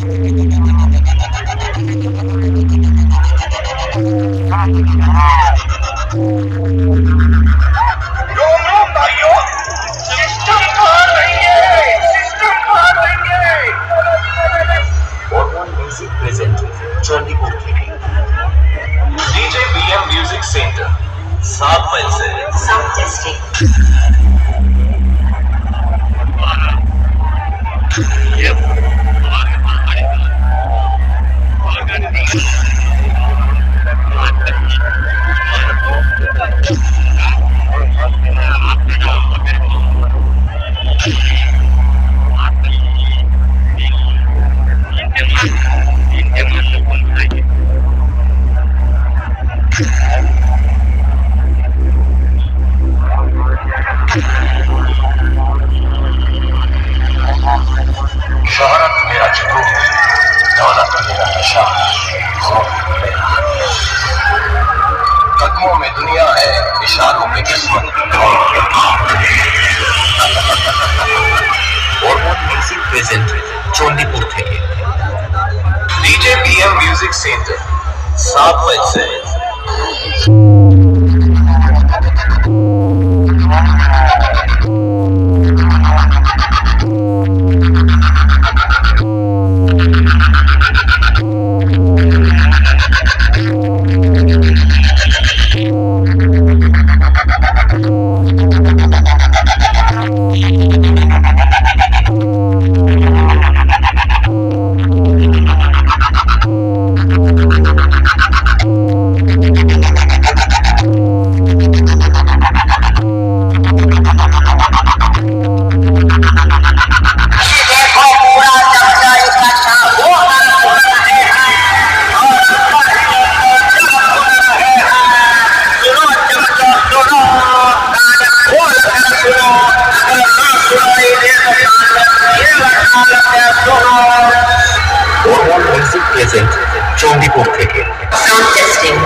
DJ BM Music Center 7 मील से sound testing शोहरत मेरा जुनून, दौलत मेरा नशा, खौफ मेरा कदमों में दुनिया है, इशारों में किस्मत। বর্মন মিউজিক প্রেজেন্ট চণ্ডীপুর থেকে DJ BM Music Center 7 मील से বর্মন মিউজিক প্রেজেন্ট চণ্ডীপুর থেকে साउंड टेस्टिंग